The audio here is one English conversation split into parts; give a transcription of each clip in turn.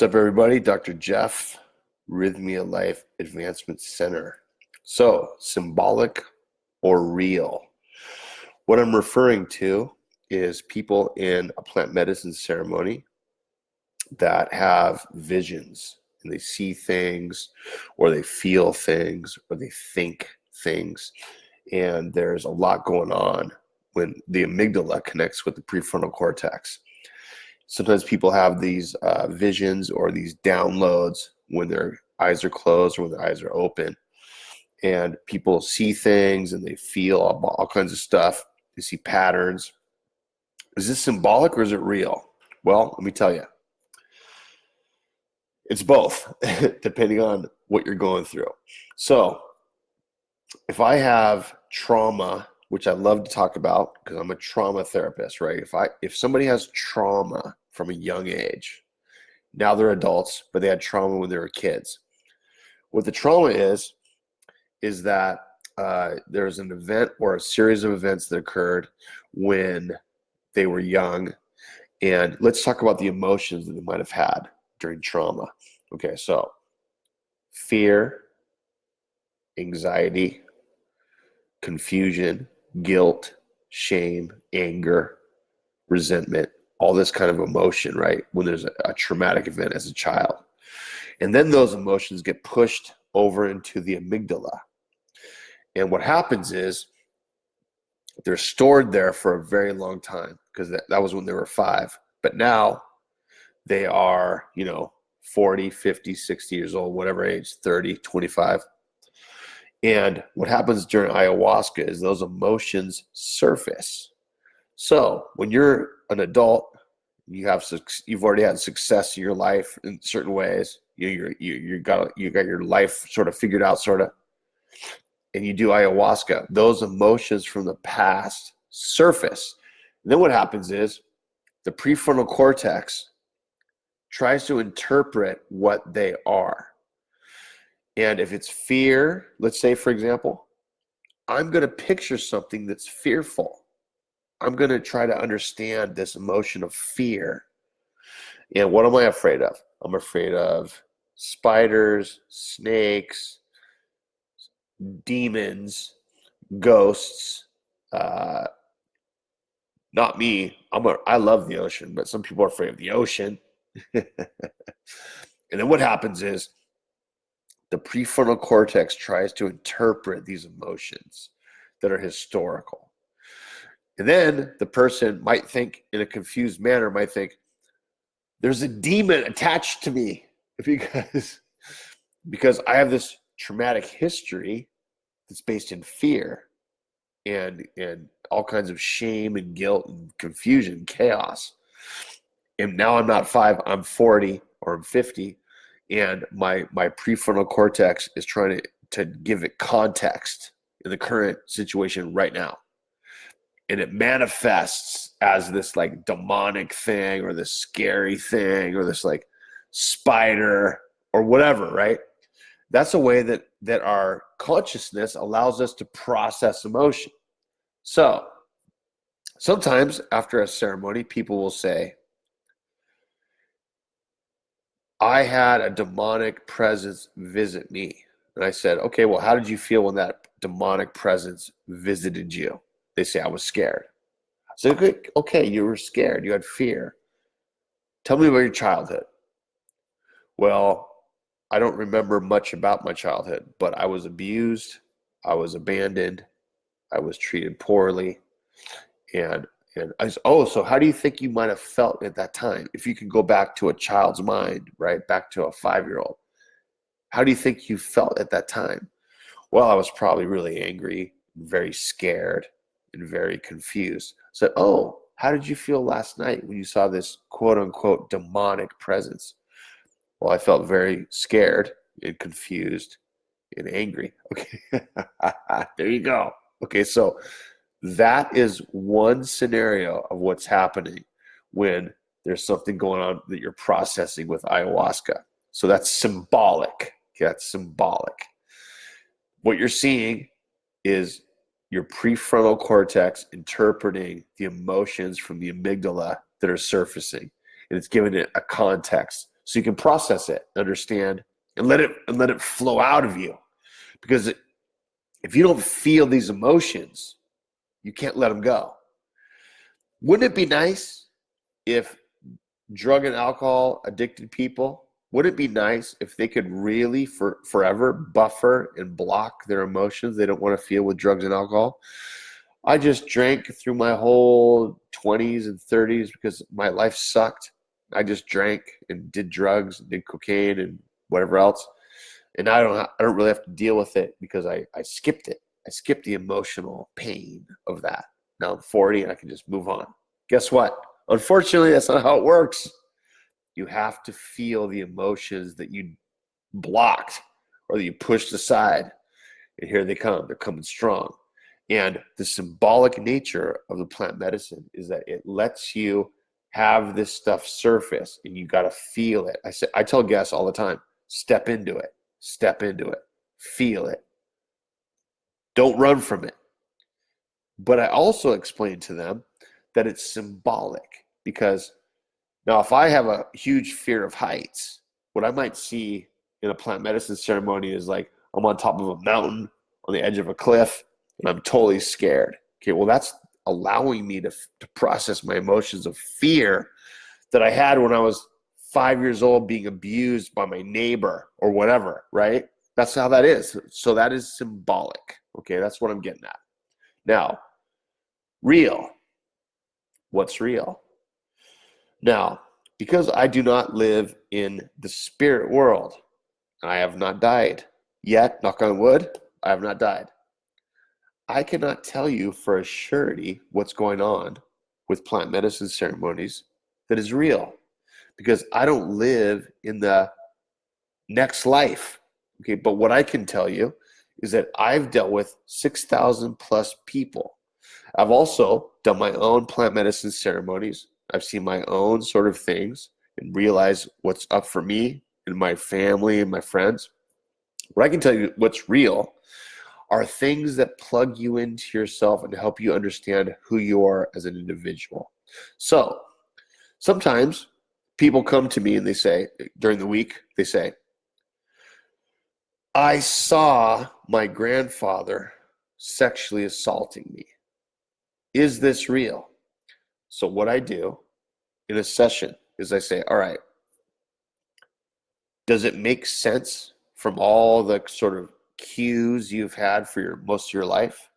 What's up, everybody? Dr. Jeff, Rythmia Life Advancement Center. So, symbolic or real? What I'm referring to is people in a plant medicine ceremony that have visions and they see things or they feel things or they think things. And there's a lot going on when the amygdala connects with the prefrontal cortex. Sometimes people have these visions or these downloads when their eyes are closed or when their eyes are open. And people see things and they feel all kinds of stuff. They see patterns. Is this symbolic or is it real? Well, let me tell you. It's both, depending on what you're going through. So if I have trauma, which I love to talk about because I'm a trauma therapist, right? If somebody has trauma from a young age, now they're adults, but they had trauma when they were kids. What the trauma is that there's an event or a series of events that occurred when they were young. And let's talk about the emotions that they might have had during trauma. Okay, so fear, anxiety, confusion, guilt, shame, anger, resentment, all this kind of emotion, right? When there's a traumatic event as a child. And then those emotions get pushed over into the amygdala. And what happens is they're stored there for a very long time because that was when they were 5. But now they are, 40, 50, 60 years old, whatever age, 30, 25. And what happens during ayahuasca is those emotions surface. So when you're an adult, you've already had success in your life in certain ways. You got your life sort of figured out, and you do ayahuasca. Those emotions from the past surface. And then what happens is the prefrontal cortex tries to interpret what they are. And if it's fear, let's say, for example, I'm going to picture something that's fearful. I'm going to try to understand this emotion of fear. And what am I afraid of? I'm afraid of spiders, snakes, demons, ghosts. Not me. I love the ocean, but some people are afraid of the ocean. And then what happens is the prefrontal cortex tries to interpret these emotions that are historical. And then the person might think in a confused manner, there's a demon attached to me because I have this traumatic history that's based in fear and all kinds of shame and guilt and confusion, chaos. And now I'm not 5, I'm 40 or I'm 50. And my prefrontal cortex is trying to give it context in the current situation right now. And it manifests as this like demonic thing or this scary thing or this like spider or whatever, right? That's a way that our consciousness allows us to process emotion. So sometimes after a ceremony, people will say, I had a demonic presence visit me. And I said, okay, well, how did you feel when that demonic presence visited you? They say, I was scared. I said, okay, you were scared. You had fear. Tell me about your childhood. Well, I don't remember much about my childhood, but I was abused. I was abandoned. I was treated poorly. And I said, oh, so how do you think you might have felt at that time? If you could go back to a child's mind, right? Back to a 5-year-old. How do you think you felt at that time? Well, I was probably really angry, very scared, and very confused. So, oh, how did you feel last night when you saw this quote unquote demonic presence? Well, I felt very scared and confused and angry. Okay, there you go. Okay, so that is one scenario of what's happening when there's something going on that you're processing with ayahuasca. So that's symbolic. Okay, that's symbolic. What you're seeing is your prefrontal cortex interpreting the emotions from the amygdala that are surfacing, and it's giving it a context. so you can process it, understand, and let it flow out of you. Because if you don't feel these emotions, you can't let them go. Wouldn't it be nice if drug and alcohol addicted people, would it be nice if they could really forever buffer and block their emotions they don't want to feel with drugs and alcohol? I just drank through my whole 20s and 30s because my life sucked. I just drank and did drugs and did cocaine and whatever else. And I don't really have to deal with it because I skipped it. I skipped the emotional pain of that. Now I'm 40 and I can just move on. Guess what? Unfortunately, that's not how it works. You have to feel the emotions that you blocked or that you pushed aside. And here they come. They're coming strong. And the symbolic nature of the plant medicine is that it lets you have this stuff surface, and you got to feel it. I tell guests all the time, step into it, feel it. Don't run from it. But I also explain to them that it's symbolic, because now if I have a huge fear of heights, what I might see in a plant medicine ceremony is like I'm on top of a mountain on the edge of a cliff and I'm totally scared. Okay, well, that's allowing me to process my emotions of fear that I had when I was 5 years old being abused by my neighbor or whatever, right? That's how that is. So that is symbolic. Okay, that's what I'm getting at. Now, real. What's real? Now, because I do not live in the spirit world, I have not died yet, knock on wood, I have not died. I cannot tell you for a surety what's going on with plant medicine ceremonies that is real, because I don't live in the next life. Okay, but what I can tell you is that I've dealt with 6,000 plus people. I've also done my own plant medicine ceremonies. I've seen my own sort of things and realized what's up for me and my family and my friends. What I can tell you what's real are things that plug you into yourself and help you understand who you are as an individual. So sometimes people come to me and they say, during the week, they say, I saw my grandfather sexually assaulting me. Is this real? So what I do in a session is I say, all right, does it make sense from all the sort of cues you've had for most of your life?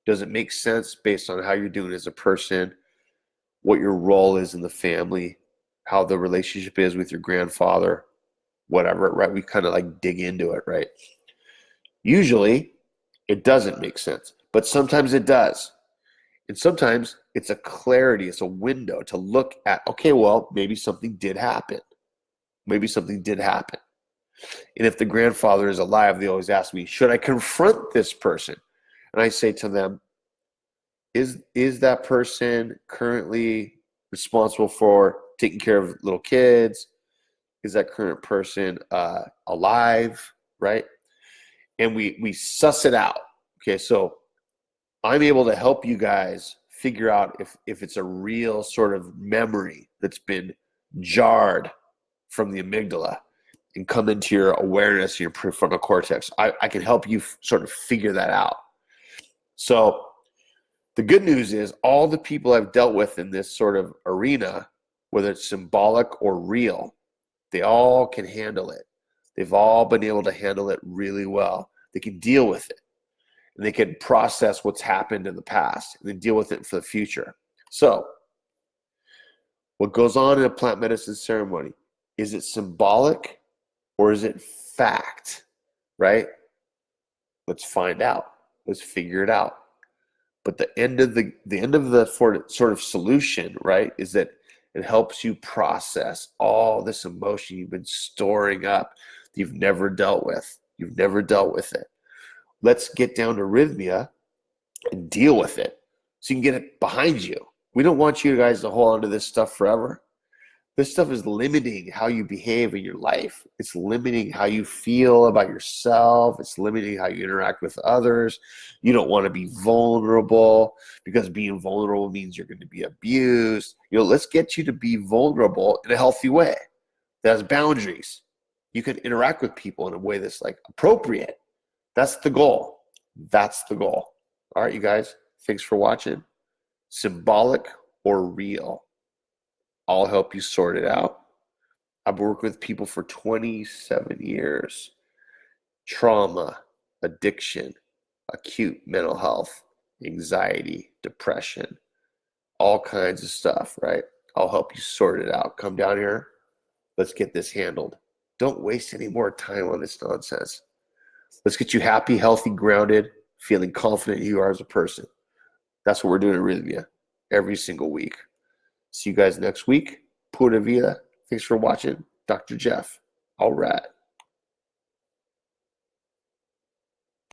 Does it make sense based on how you're doing as a person, what your role is in the family, how the relationship is with your grandfather, whatever, right? We kind of like dig into it, right? Usually it doesn't make sense, but sometimes it does. And sometimes it's a clarity, it's a window to look at, okay, well, maybe something did happen. Maybe something did happen. And if the grandfather is alive, they always ask me, should I confront this person? And I say to them, is that person currently responsible for taking care of little kids? Is that current person alive, right? And we suss it out. Okay, so I'm able to help you guys figure out if it's a real sort of memory that's been jarred from the amygdala and come into your awareness, your prefrontal cortex. I can help you sort of figure that out. So the good news is all the people I've dealt with in this sort of arena, whether it's symbolic or real, they all can handle it. They've all been able to handle it really well. They can deal with it. And they can process what's happened in the past and then deal with it for the future. So what goes on in a plant medicine ceremony, is it symbolic or is it fact, right? Let's find out. Let's figure it out. But the end of the sort of solution, right, is that it helps you process all this emotion you've been storing up that you've never dealt with. You've never dealt with it. Let's get down to Rythmia and deal with it so you can get it behind you. We don't want you guys to hold on to this stuff forever. This stuff is limiting how you behave in your life. It's limiting how you feel about yourself. It's limiting how you interact with others. You don't want to be vulnerable because being vulnerable means you're going to be abused. Let's get you to be vulnerable in a healthy way. that has boundaries. You can interact with people in a way that's like appropriate. That's the goal. That's the goal. All right, you guys, thanks for watching. Symbolic or real, I'll help you sort it out. I've worked with people for 27 years. Trauma, addiction, acute mental health, anxiety, depression, all kinds of stuff, right? I'll help you sort it out. Come down here. Let's get this handled. Don't waste any more time on this nonsense. Let's get you happy, healthy, grounded, feeling confident who you are as a person. That's what we're doing at Rythmia every single week. See you guys next week. Pura vida. Thanks for watching. Dr. Jeff. All right.